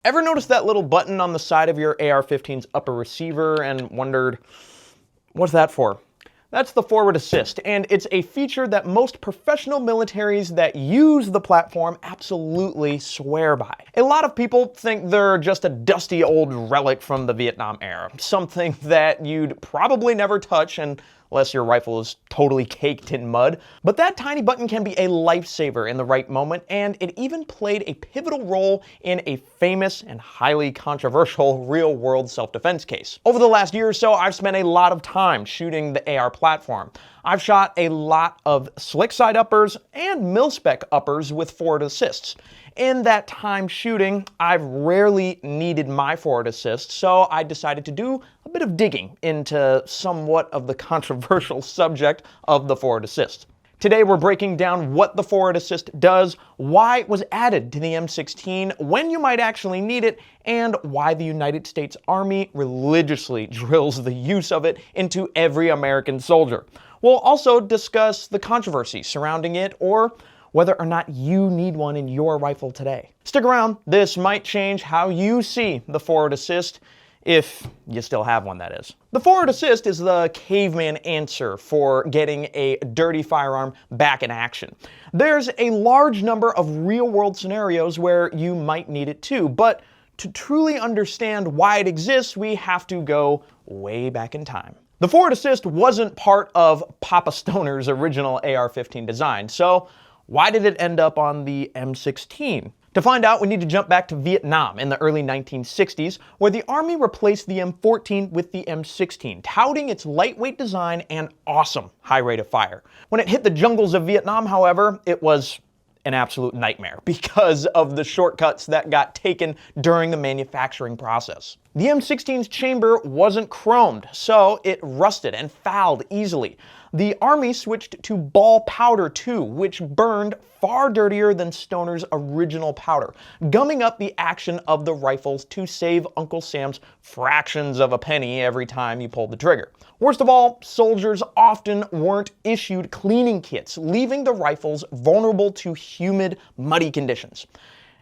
Ever noticed that little button on the side of your AR-15's upper receiver and wondered, what's that for? That's the forward assist, and it's a feature that most professional militaries that use the platform absolutely swear by. A lot of people think they're just a dusty old relic from the Vietnam era, something that you'd probably never touch unless your rifle is totally caked in mud. But that tiny button can be a lifesaver in the right moment, and it even played a pivotal role in a famous and highly controversial real-world self-defense case. Over the last year or so, I've spent a lot of time shooting the AR platform. I've shot a lot of slick side uppers and mil-spec uppers with forward assists. In that time shooting, I've rarely needed my forward assist, so I decided to do a bit of digging into somewhat of the controversial subject of the forward assist. Today we're breaking down what the forward assist does, why it was added to the M16, when you might actually need it, and why the United States Army religiously drills the use of it into every American soldier. We'll also discuss the controversy surrounding it, or whether or not you need one in your rifle today. Stick around, this might change how you see the forward assist, if you still have one, that is. The forward assist is the caveman answer for getting a dirty firearm back in action. There's a large number of real-world scenarios where you might need it too, but to truly understand why it exists, we have to go way back in time. The forward assist wasn't part of Papa Stoner's original AR-15 design, so why did it end up on the M16? To find out, we need to jump back to Vietnam in the early 1960s, where the Army replaced the M14 with the M16, touting its lightweight design and awesome high rate of fire. When it hit the jungles of Vietnam, however, it was an absolute nightmare because of the shortcuts that got taken during the manufacturing process. The M16's chamber wasn't chromed, so it rusted and fouled easily. The Army switched to ball powder too, which burned far dirtier than Stoner's original powder, gumming up the action of the rifles to save Uncle Sam's fractions of a penny every time you pulled the trigger. Worst of all, soldiers often weren't issued cleaning kits, leaving the rifles vulnerable to humid, muddy conditions.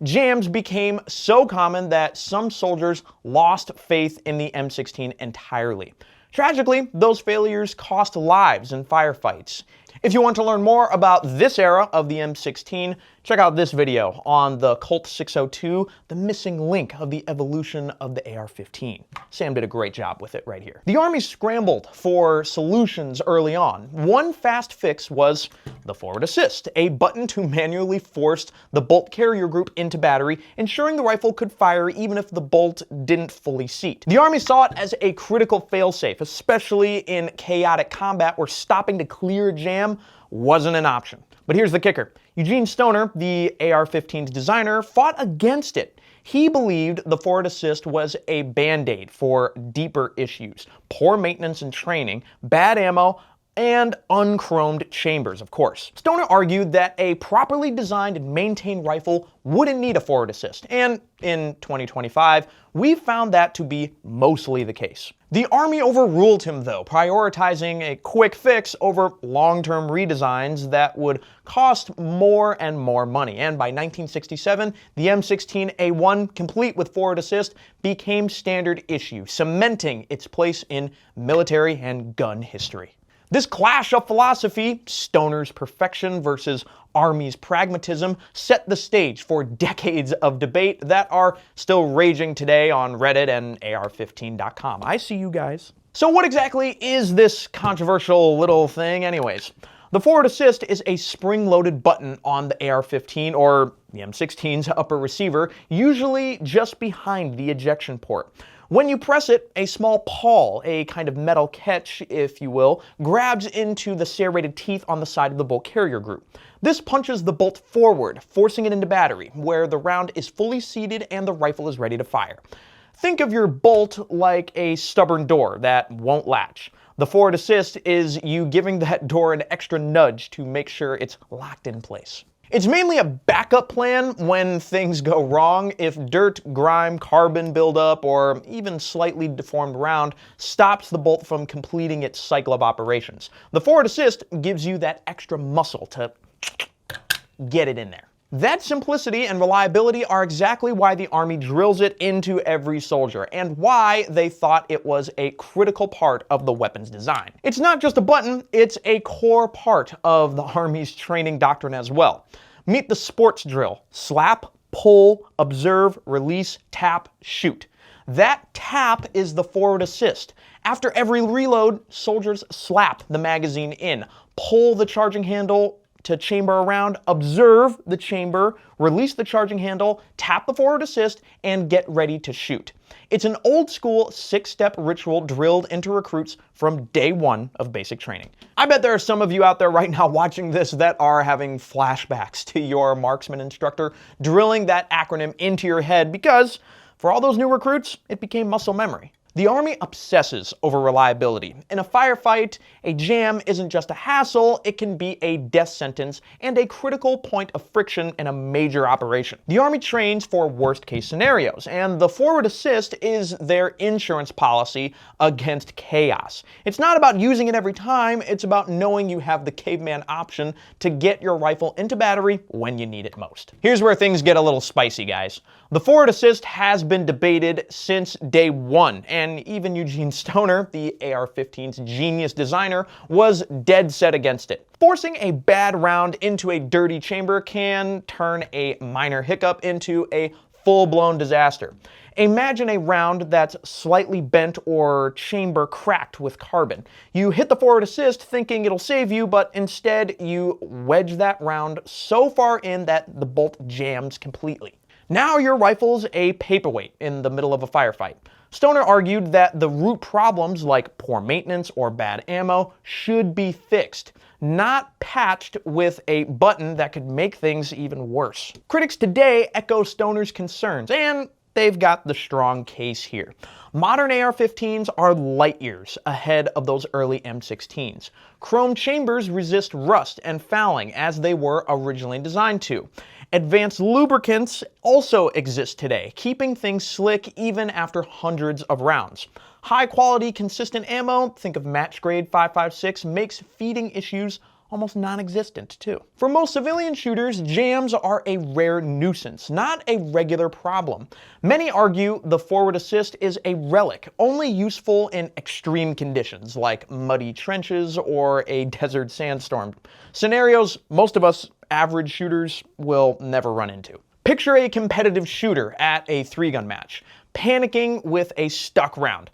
Jams became so common that some soldiers lost faith in the M16 entirely. Tragically, those failures cost lives in firefights. If you want to learn more about this era of the M16, check out this video on the Colt 602, the missing link of the evolution of the AR-15. Sam did a great job with it right here. The Army scrambled for solutions early on. One fast fix was the forward assist, a button to manually force the bolt carrier group into battery, ensuring the rifle could fire even if the bolt didn't fully seat. The Army saw it as a critical failsafe, especially in chaotic combat where stopping to clear a jam wasn't an option. But here's the kicker. Eugene Stoner, the AR-15's designer, fought against it. He believed the forward assist was a band-aid for deeper issues: poor maintenance and training, bad ammo, and unchromed chambers, of course. Stoner argued that a properly designed and maintained rifle wouldn't need a forward assist, and in 2025, we've found that to be mostly the case. The Army overruled him though, prioritizing a quick fix over long-term redesigns that would cost more and more money, and by 1967, the M16A1, complete with forward assist, became standard issue, cementing its place in military and gun history. This clash of philosophy, Stoner's perfection versus Army's pragmatism, set the stage for decades of debate that are still raging today on Reddit and AR15.com. I see you guys. So what exactly is this controversial little thing anyways? The forward assist is a spring-loaded button on the AR-15 or the M16's upper receiver, usually just behind the ejection port. When you press it, a small pawl, a kind of metal catch, if you will, grabs into the serrated teeth on the side of the bolt carrier group. This punches the bolt forward, forcing it into battery, where the round is fully seated and the rifle is ready to fire. Think of your bolt like a stubborn door that won't latch. The forward assist is you giving that door an extra nudge to make sure it's locked in place. It's mainly a backup plan when things go wrong, if dirt, grime, carbon buildup, or even slightly deformed round stops the bolt from completing its cycle of operations. The forward assist gives you that extra muscle to get it in there. That simplicity and reliability are exactly why the Army drills it into every soldier, and why they thought it was a critical part of the weapon's design. It's not just a button, it's a core part of the Army's training doctrine as well. Meet the sports drill: slap, pull, observe, release, tap, shoot. That tap is the forward assist. After every reload, soldiers slap the magazine in, pull the charging handle to chamber around, observe the chamber, release the charging handle, tap the forward assist, and get ready to shoot. It's an old school 6-step ritual drilled into recruits from day one of basic training. I bet there are some of you out there right now watching this that are having flashbacks to your marksman instructor drilling that acronym into your head because, for all those new recruits, it became muscle memory. The Army obsesses over reliability. In a firefight, a jam isn't just a hassle, it can be a death sentence and a critical point of friction in a major operation. The Army trains for worst-case scenarios, and the forward assist is their insurance policy against chaos. It's not about using it every time, it's about knowing you have the caveman option to get your rifle into battery when you need it most. Here's where things get a little spicy, guys. The forward assist has been debated since day one, and even Eugene Stoner, the AR-15's genius designer, was dead set against it. Forcing a bad round into a dirty chamber can turn a minor hiccup into a full-blown disaster. Imagine a round that's slightly bent or chamber cracked with carbon. You hit the forward assist thinking it'll save you, but instead you wedge that round so far in that the bolt jams completely. Now your rifle's a paperweight in the middle of a firefight. Stoner argued that the root problems like poor maintenance or bad ammo should be fixed, not patched with a button that could make things even worse. Critics today echo Stoner's concerns, and they've got the strong case here. Modern AR-15s are light years ahead of those early M16s. Chrome chambers resist rust and fouling as they were originally designed to. Advanced lubricants also exist today, keeping things slick even after hundreds of rounds. High quality, consistent ammo, think of match grade 5.56, makes feeding issues almost non-existent too. For most civilian shooters, jams are a rare nuisance, not a regular problem. Many argue the forward assist is a relic, only useful in extreme conditions like muddy trenches or a desert sandstorm. Scenarios most of us average shooters will never run into. Picture a competitive shooter at a 3-gun match, panicking with a stuck round.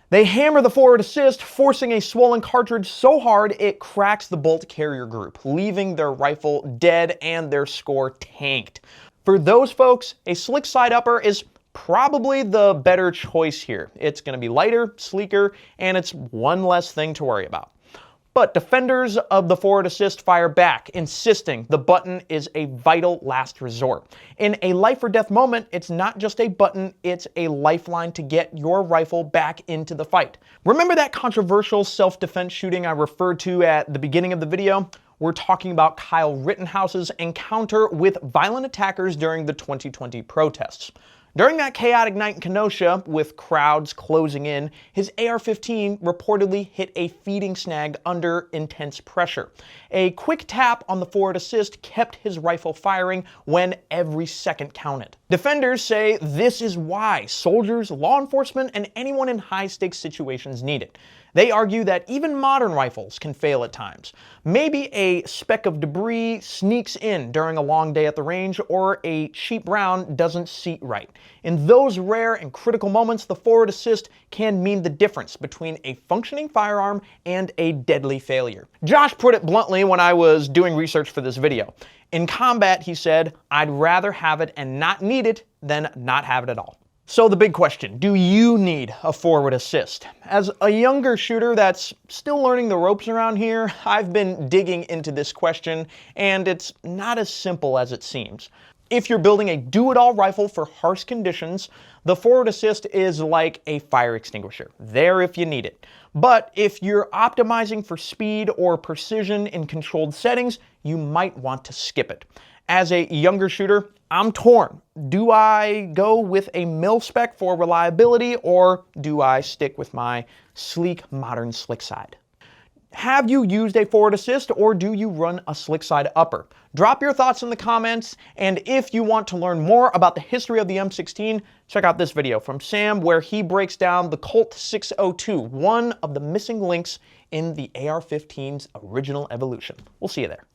They hammer the forward assist, forcing a swollen cartridge so hard it cracks the bolt carrier group, leaving their rifle dead and their score tanked. For those folks, a slick side upper is probably the better choice here. It's going to be lighter, sleeker, and it's one less thing to worry about. But defenders of the forward assist fire back, insisting the button is a vital last resort. In a life or death moment, it's not just a button, it's a lifeline to get your rifle back into the fight. Remember that controversial self-defense shooting I referred to at the beginning of the video? We're talking about Kyle Rittenhouse's encounter with violent attackers during the 2020 protests. During that chaotic night in Kenosha, with crowds closing in, his AR-15 reportedly hit a feeding snag under intense pressure. A quick tap on the forward assist kept his rifle firing when every second counted. Defenders say this is why soldiers, law enforcement, and anyone in high-stakes situations need it. They argue that even modern rifles can fail at times. Maybe a speck of debris sneaks in during a long day at the range, or a cheap round doesn't seat right. In those rare and critical moments, the forward assist can mean the difference between a functioning firearm and a deadly failure. Josh put it bluntly when I was doing research for this video. In combat, he said, "I'd rather have it and not need it than not have it at all." So the big question, do you need a forward assist? As a younger shooter that's still learning the ropes around here, I've been digging into this question, and it's not as simple as it seems. If you're building a do-it-all rifle for harsh conditions, the forward assist is like a fire extinguisher, there if you need it. But if you're optimizing for speed or precision in controlled settings, you might want to skip it. As a younger shooter, I'm torn. Do I go with a mil-spec for reliability, or do I stick with my sleek, modern, slick side? Have you used a forward assist, or do you run a slick side upper? Drop your thoughts in the comments, and if you want to learn more about the history of the M16, check out this video from Sam where he breaks down the Colt 602, one of the missing links in the AR-15's original evolution. We'll see you there.